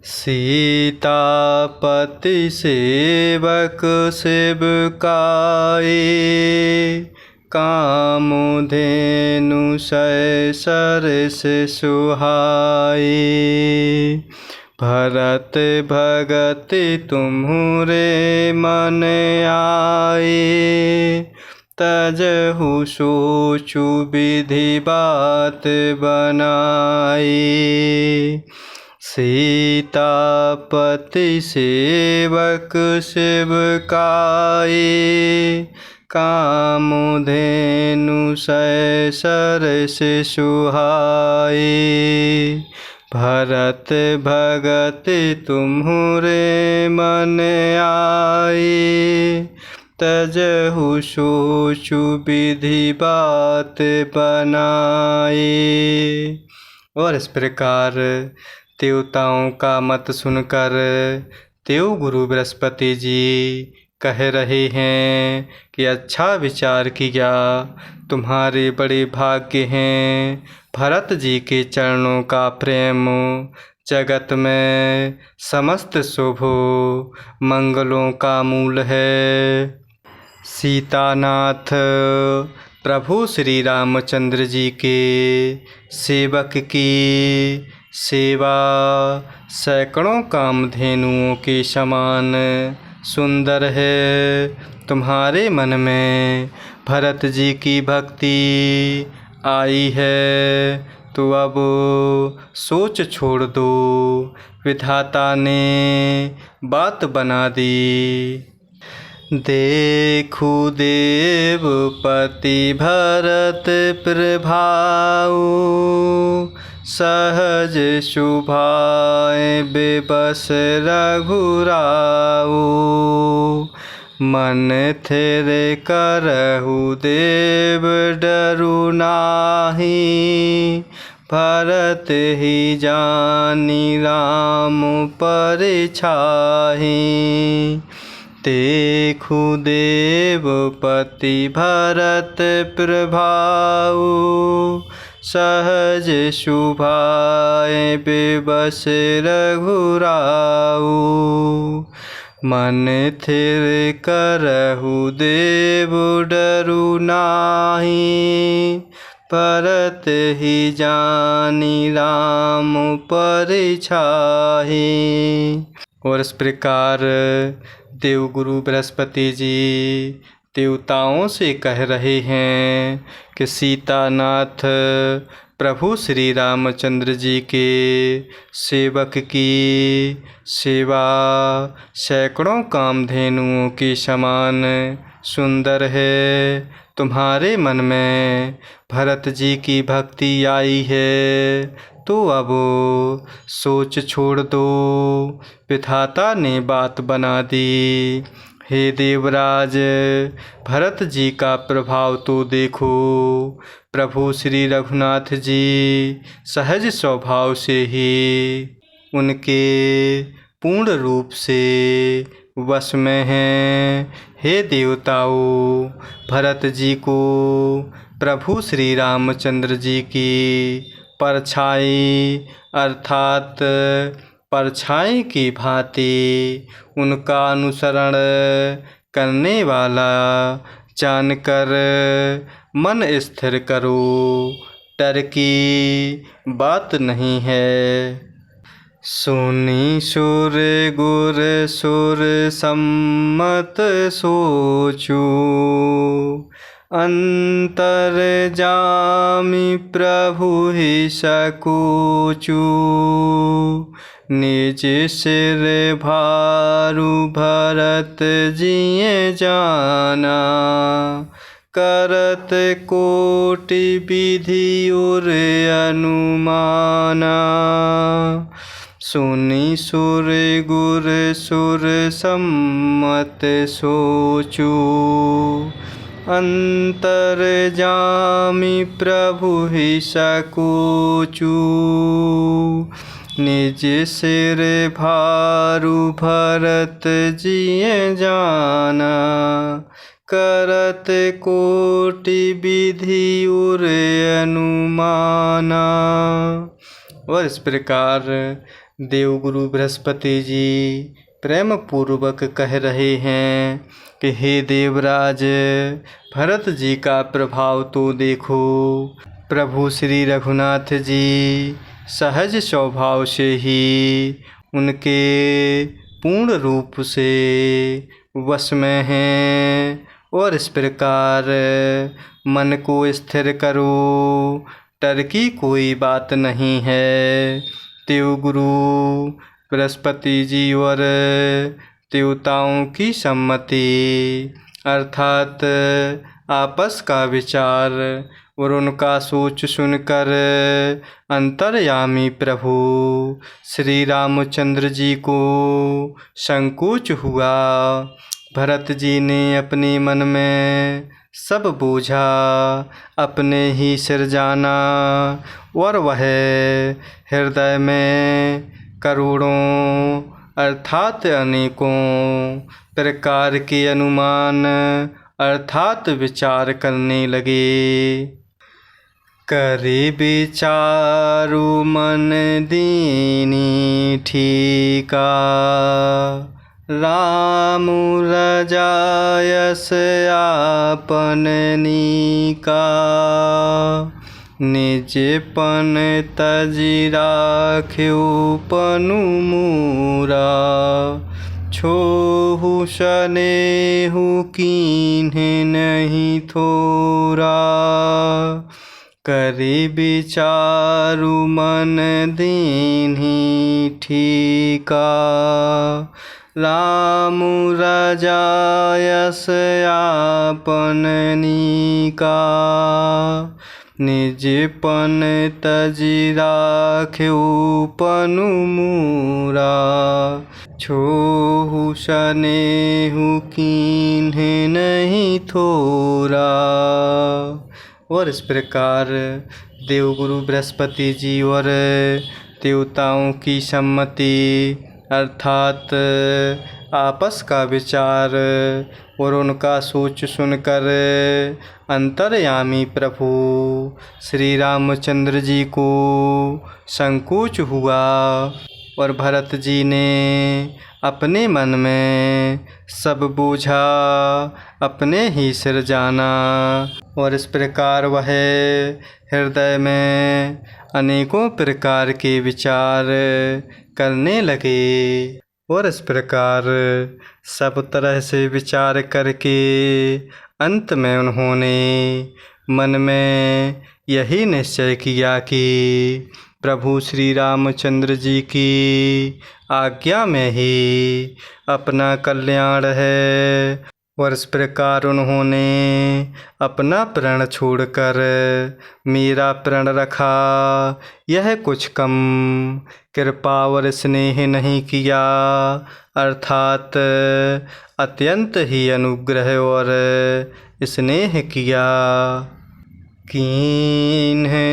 सीतापति सेवक सेवकाए, कामधेनु सरस सुहाए। भरत भगत तुम्हरे मन आए, तजहु सोचु विधि बात बनाए। सीतापति सेवक सेवकाए, कामधेनु सरस सुहाए। भरत भगत तुम्हरे मन आए, तजहु सोचु विधि बात बनाए। और इस प्रकार देवताओं का मत सुनकर देव गुरु बृहस्पति जी कह रहे हैं कि अच्छा विचार किया, तुम्हारे बड़े भाग्य हैं। भरत जी के चरणों का प्रेम जगत में समस्त शुभ मंगलों का मूल है। सीतानाथ प्रभु श्री रामचंद्र जी के सेवक की सेवा सैकड़ों कामधेनुओं के समान सुंदर है। तुम्हारे मन में भरत जी की भक्ति आई है तो अब सोच छोड़ दो, विधाता ने बात बना दी। देखु देवपति भरत प्रभाऊ, सहज शुभाए बेबस रघुराऊ। मन थिर करहु देव डरु नाहि, भरत ही जानी राम परिछाहि। देखु देवपति भरत प्रभाऊ, सहज शुभाए बेबस रघुराऊ। मन थिर करहु देव डरु नाहि, भरत ही जानी राम परिछाहि। और इस प्रकार देवगुरु बृहस्पति जी देवताओं से कह रहे हैं कि सीतानाथ प्रभु श्री रामचंद्र जी के सेवक की सेवा सैकड़ों कामधेनुओं के समान सुंदर है। तुम्हारे मन में भरत जी की भक्ति आई है तो अब सोच छोड़ दो, विधाता ने बात बना दी। हे देवराज, भरत जी का प्रभाव तो देखो। प्रभु श्री रघुनाथ जी सहज स्वभाव से ही उनके पूर्ण रूप से वश में हैं। हे देवताओं, भरत जी को प्रभु श्री रामचंद्र जी की परछाई अर्थात परछाई की भांति उनका अनुसरण करने वाला जानकर मन स्थिर करो, डर की बात नहीं है। सुनी सुर गुर सुर सम्मत सोचू, अंतर्जामी प्रभु ही सकूचू। निज सिर भारू भरत जिए जाना, करत कोटि विधि और अनुमाना। सुनी सुर गुर सुर सम्मत सोचू, अंतर्जामी प्रभु ही सकूचू। निज सिर भारू भरत जिए जाना, करत कोटि विधि और अनुमाना। और इस प्रकार देवगुरु बृहस्पति जी प्रेम पूर्वक कह रहे हैं कि हे देवराज, भरत जी का प्रभाव तो देखो। प्रभु श्री रघुनाथ जी सहज स्वभाव से ही उनके पूर्ण रूप से वश में हैं, और इस प्रकार मन को स्थिर करो, डर की कोई बात नहीं है। देवगुरु बृहस्पति जी और देवताओं की सम्मति अर्थात आपस का विचार और उनका सोच सुनकर अंतर्यामी प्रभु श्री रामचंद्र जी को संकोच हुआ। भरत जी ने अपने मन में सब बूझा अपने ही सिर जाना, और वह हृदय में करोड़ों अर्थात अनेकों प्रकार के अनुमान अर्थात विचार करने लगे। करे विचारु मन दीनी ठीका, राम रजायस आपन नीका। निजपन तजि राख्यो पनु मूरा, छोहु सनेहु कीन्हे नहीं थोरा। करे विचारु मन दीन्ही ठीका, राम रजायस आपन नीका। निजपन तजि राख्यो पनु मूरा, छोहु सनेहु कीन्हे नहीं थोरा। और इस प्रकार देवगुरु बृहस्पति जी और देवताओं की सम्मति अर्थात आपस का विचार और उनका सोच सुनकर अंतर्यामी प्रभु श्री रामचंद्र जी को संकोच हुआ, और भरत जी ने अपने मन में सब बूझा अपने ही सिर जाना, और इस प्रकार वह हृदय में अनेकों प्रकार के विचार करने लगे। और इस प्रकार सब तरह से विचार करके अंत में उन्होंने मन में यही निश्चय किया कि प्रभु श्री रामचंद्र जी की आज्ञा में ही अपना कल्याण है। और इस प्रकार उन्होंने अपना प्रण छोड़कर मेरा प्रण रखा। यह कुछ कम कृपा और स्नेह नहीं किया, अर्थात अत्यंत ही अनुग्रह और स्नेह किया। कीन्हे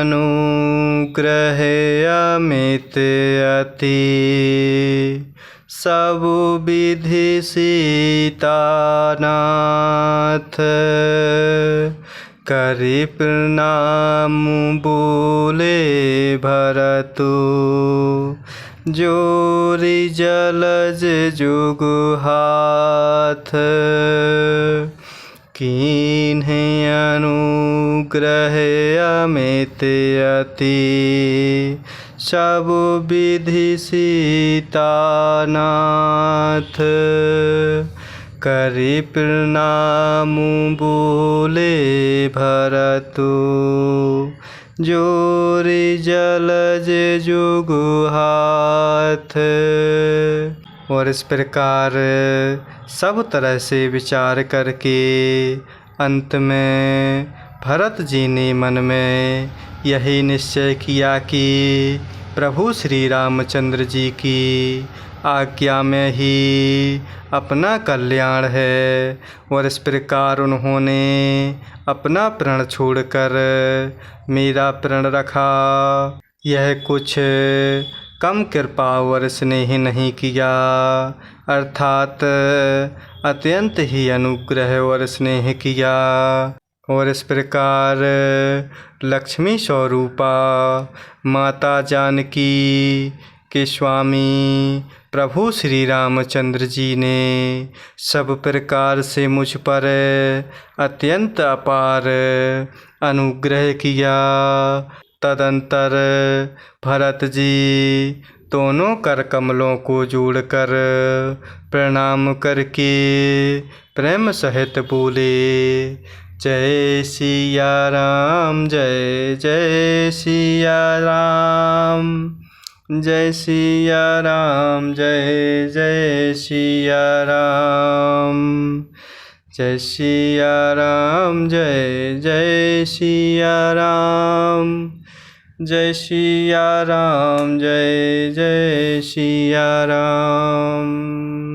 अनुग्रह अमित अति, सब विधि सीतानाथ। करि प्रणाम बोले भरतु, जोरि जलज जुग हाथ। कीन्हे अनुग्रह अमित अति, सब विधि सीतानाथ। करि प्रणाम बोले भरतु, जोरि जलज जुग हाथ। और इस प्रकार सब तरह से विचार करके अंत में भरत जी ने मन में यही निश्चय किया कि प्रभु श्री रामचंद्र जी की आज्ञा में ही अपना कल्याण है। और इस प्रकार उन्होंने अपना प्रण छोड़कर मेरा प्रण रखा। यह कुछ कम कृपा और स्नेह नहीं किया, अर्थात अत्यंत ही अनुग्रह और स्नेह किया। और इस प्रकार लक्ष्मी स्वरूपा माता जानकी कि स्वामी प्रभु श्री रामचंद्र जी ने सब प्रकार से मुझ पर अत्यंत अपार अनुग्रह किया। तदंतर भरत जी दोनों कर कमलों को जोड़कर प्रणाम करके प्रेम सहित बोले, जय सिया राम, जय जय सिया राम, जय सिया राम, जय जय सिया राम, जय सिया राम, जय जय सिया राम, जय सिया राम, जय जय सिया राम।